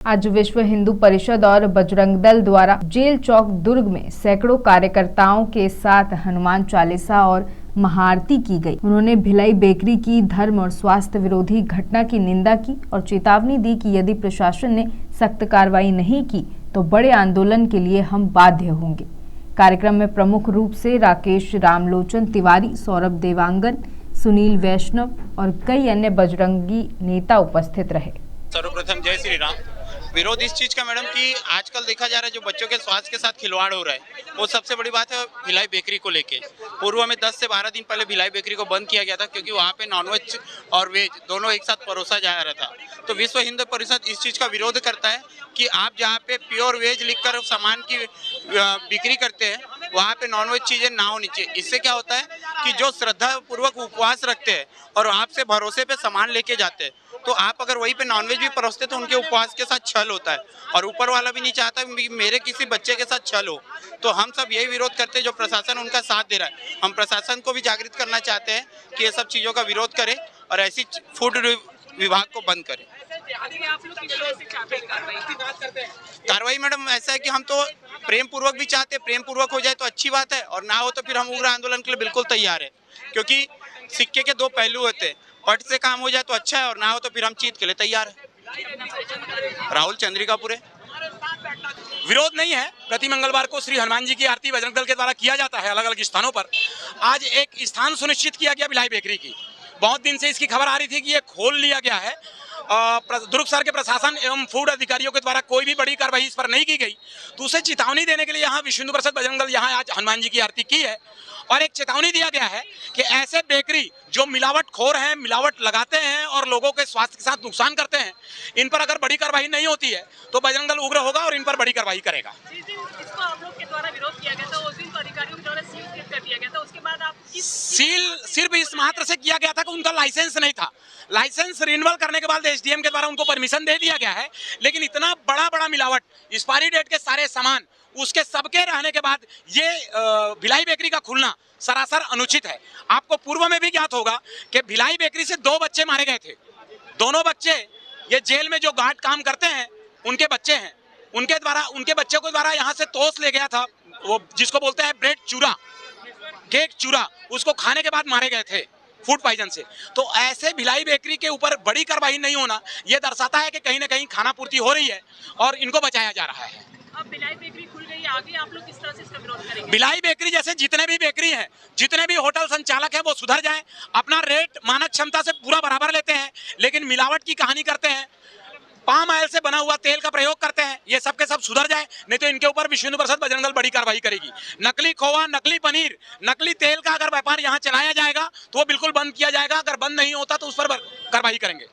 आज विश्व हिंदू परिषद और बजरंग दल द्वारा जेल चौक दुर्ग में सैकड़ों कार्यकर्ताओं के साथ हनुमान चालीसा और महाआरती की गई। उन्होंने भिलाई बेकरी की धर्म और स्वास्थ्य विरोधी घटना की निंदा की और चेतावनी दी कि यदि प्रशासन ने सख्त कार्रवाई नहीं की तो बड़े आंदोलन के लिए हम बाध्य होंगे। कार्यक्रम में प्रमुख रूप से राकेश रामलोचन तिवारी, सौरभ देवांगन, सुनील वैष्णव और कई अन्य बजरंगी नेता उपस्थित रहे। सर्वप्रथम जय श्री राम। विरोध इस चीज का मैडम कि आजकल देखा जा रहा है जो बच्चों के स्वास्थ्य के साथ खिलवाड़ हो रहा है, वो सबसे बड़ी बात है भिलाई बेकरी को लेके। पूर्व में 10 से 12 दिन पहले भिलाई बेकरी को बंद किया गया था क्योंकि वहाँ पे नॉनवेज और वेज दोनों एक साथ परोसा जा रहा था। तो विश्व हिंदू परिषद इस चीज का विरोध करता है कि आप जहाँ पे प्योर वेज लिखकर सामान की बिक्री करते हैं वहाँ पे नॉनवेज चीजें ना होनी चाहिए। इससे क्या होता है कि जो श्रद्धा पूर्वक उपवास रखते हैं और आपसे भरोसे पे सामान लेके जाते हैं, तो आप अगर वहीं पे नॉनवेज भी परोसते तो उनके उपवास के साथ छल होता है और ऊपर वाला भी नहीं चाहता मेरे किसी बच्चे के साथ छल हो। तो हम सब यही विरोध करते हैं जो प्रशासन उनका साथ दे रहा है। हम प्रशासन को भी जागृत करना चाहते हैं कि ये सब चीज़ों का विरोध करे और ऐसी फूड विभाग को बंद करे। कार्रवाई मैडम ऐसा है कि हम तो प्रेम पूर्वक भी चाहते हैं, प्रेम पूर्वक हो जाए तो अच्छी बात है और ना हो तो फिर हम उग्र आंदोलन के लिए बिल्कुल तैयार है, क्योंकि सिक्के के दो पहलू होते हैं। पट से काम हो जाए तो अच्छा है और ना हो तो फिर हम जीत के लिए तैयार है। राहुल चंद्रिकापुरे। विरोध नहीं है। प्रति मंगलवार को श्री हनुमान जी की आरती बजरंग दल के द्वारा किया जाता है अलग अलग स्थानों पर। आज एक स्थान सुनिश्चित किया गया भिलाई बेकरी की। बहुत दिन से इसकी खबर आ रही थी कि ये खोल लिया गया है। दुर्ग शहर के प्रशासन एवं फूड अधिकारियों के द्वारा कोई भी बड़ी कार्रवाई इस पर नहीं की गई, तो उसे चेतावनी देने के लिए यहाँ विश्व हिंदू परिषद बजरंग दल यहाँ आज हनुमान जी की आरती की है और एक चेतावनी दिया गया है कि ऐसे बेकरी जो मिलावटखोर हैं, मिलावट लगाते हैं और लोगों के स्वास्थ्य के साथ नुकसान करते हैं, इन पर अगर बड़ी कार्रवाई नहीं होती है तो बजरंग दल उग्र होगा और इन पर बड़ी कार्रवाई करेगा। इसको आप लोग के द्वारा विरोध किया गया था, उस दिन तो अधिकारियों के द्वारा सील कर दिया गया था। उसके बाद आप सील सिर्फ इस मात्र से किया गया था कि उनका लाइसेंस नहीं था। लाइसेंस रिन्यूअल करने के बाद एसडीएम के द्वारा उनको परमिशन दे दिया गया है, लेकिन इतना बड़ा मिलावट, एक्सपायरी डेट के सारे सामान उसके सबके रहने के बाद ये भिलाई बेकरी का खुलना सरासर अनुचित है। आपको पूर्व में भी ज्ञात होगा कि भिलाई बेकरी से 2 बच्चे मारे गए थे। दोनों बच्चे ये जेल में जो गार्ड काम करते हैं उनके बच्चे हैं। उनके बच्चों के द्वारा यहाँ से तोस ले गया था, वो जिसको बोलते हैं ब्रेड चूरा, केक चूरा, उसको खाने के बाद मारे गए थे फूड पॉइजन से। तो ऐसे भिलाई बेकरी के ऊपर बड़ी कार्रवाई नहीं होना ये दर्शाता है कि कहीं ना कहीं खाना पूर्ति हो रही है और इनको बचाया जा रहा है। अब भिलाई बेकरी खुल गई, आगे आप लोग किस तरह से इसका विरोध करेंगे? भिलाई बेकरी जैसे जितने भी बेकरी हैं, जितने भी होटल संचालक हैं, वो सुधर जाएं, अपना रेट मानक क्षमता से पूरा बराबर लेते हैं लेकिन मिलावट की कहानी करते हैं, पाम ऑयल से बना हुआ तेल का प्रयोग करते हैं, ये सब के सब सुधर जाए, नहीं तो इनके ऊपर विश्व हिंदू परिषद बजरंग दल बड़ी कार्रवाई करेगी। नकली खोआ, नकली पनीर, नकली तेल का अगर व्यापार यहाँ चलाया जाएगा तो वो बिल्कुल बंद किया जाएगा। अगर बंद नहीं होता तो उस पर कार्रवाई करेंगे।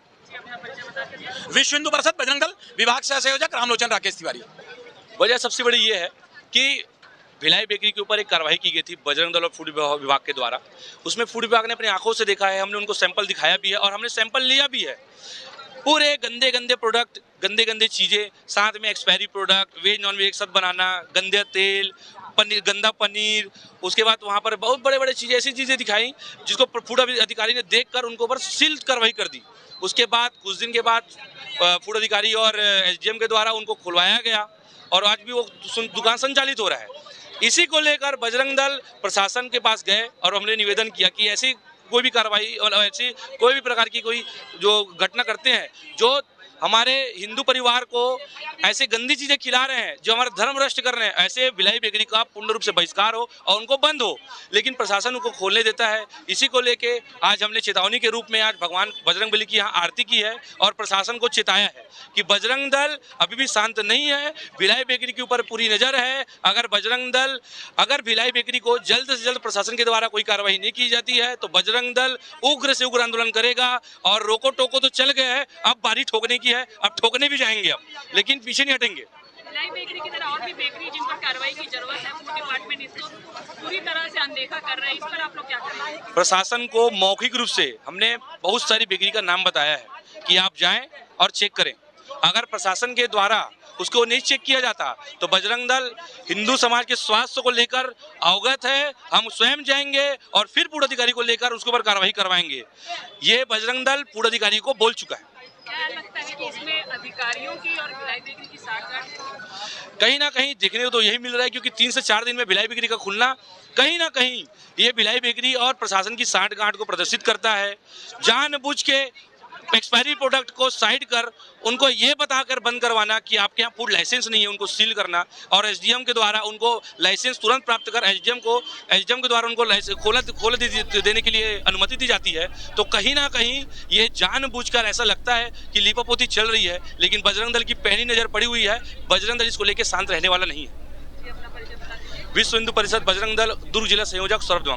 विश्व हिंदू परिषद बजरंग दल विभाग से संयोजक रामलोचन राकेश तिवारी। वजह सबसे बड़ी ये है कि भिलाई बेकरी के ऊपर एक कार्रवाई की गई थी बजरंग दल और फूड विभाग के द्वारा। उसमें फूड विभाग ने अपनी आंखों से देखा है, हमने उनको सैंपल दिखाया भी है और हमने सैंपल लिया भी है। पूरे गंदे प्रोडक्ट, गंदे चीज़ें, साथ में expiry product, veg non veg एक साथ बनाना, गंदे तेल, पनीर, गंदा पनीर। उसके बाद वहाँ पर बहुत बड़े चीज़ें, ऐसी चीज़ें दिखाई जिसको फूड अधिकारी ने देखकर उनको ऊपर सील कार्रवाई कर दी। उसके बाद कुछ दिन के बाद फूड अधिकारी और एसडीएम के द्वारा उनको खुलवाया गया और आज भी वो दुकान संचालित हो रहा है। इसी को लेकर बजरंग दल प्रशासन के पास गए और हमने निवेदन किया कि ऐसी कोई भी कार्रवाई और ऐसी कोई भी प्रकार की कोई जो घटना करते हैं, जो हमारे हिंदू परिवार को ऐसे गंदी चीज़ें खिला रहे हैं, जो हमारा धर्म भ्रष्ट कर रहे हैं, ऐसे भिलाई बेकरी का पूर्ण रूप से बहिष्कार हो और उनको बंद हो, लेकिन प्रशासन उनको खोलने देता है। इसी को लेके आज हमने चेतावनी के रूप में आज भगवान बजरंगबली की यहाँ आरती की है और प्रशासन को चेताया है कि बजरंग दल अभी भी शांत नहीं है, भिलाई बेकरी के ऊपर पूरी नज़र है। अगर भिलाई बेकरी को जल्द से जल्द प्रशासन के द्वारा कोई कार्रवाई नहीं की जाती है तो बजरंग दल उग्र से उग्र आंदोलन करेगा। और रोको टोको तो चल गए हैं, अब बारी ठोकने है, अब ठोकने भी जाएंगे अब, लेकिन पीछे नहीं हटेंगे। भिलाई बेकरी की तरह और भी बेकरी जिन पर कार्रवाई की जरूरत है, फूड डिपार्टमेंट इसको पूरी तरह से अनदेखा कर रहा है, इस पर आप लोग क्या करेंगे? प्रशासन को मौखिक रूप से हमने बहुत सारी बेकरी का नाम बताया है कि आप जाएं और चेक करें। अगर प्रशासन के द्वारा उसको नहीं चेक किया जाता तो बजरंग दल हिंदू समाज के स्वास्थ्य को लेकर अवगत है। हम स्वयं जाएंगे और फिर पूर्ण अधिकारी को लेकर उसके ऊपर कार्रवाई करवाएंगे। ये बजरंग दल पूर्ण अधिकारी को बोल चुका है। क्या लगता है कि इसमें अधिकारियों की और भिलाई बेकरी की साठगांठ है? कहीं ना कहीं देखने को तो यही मिल रहा है, क्योंकि 3 से 4 दिन में भिलाई बेकरी का खुलना कहीं ना कहीं ये भिलाई बेकरी और प्रशासन की साठगांठ को प्रदर्शित करता है। जानबूझ के एक्सपायरी प्रोडक्ट को साइड कर उनको ये बताकर बंद करवाना कि आपके यहाँ फूड लाइसेंस नहीं है, उनको सील करना, और एसडीएम के द्वारा उनको लाइसेंस तुरंत प्राप्त कर एसडीएम के द्वारा उनको खोल देने के लिए अनुमति दी जाती है। तो कहीं ना कहीं ये जानबूझकर ऐसा लगता है कि लीपापोती चल रही है, लेकिन बजरंग दल की पहली नज़र पड़ी हुई है। बजरंग दल इसको लेकर शांत रहने वाला नहीं है। ये अपना परिचय बता दीजिए। विश्व हिंदू परिषद बजरंग दल दुर्ग जिला संयोजक सौरभ द्वांग।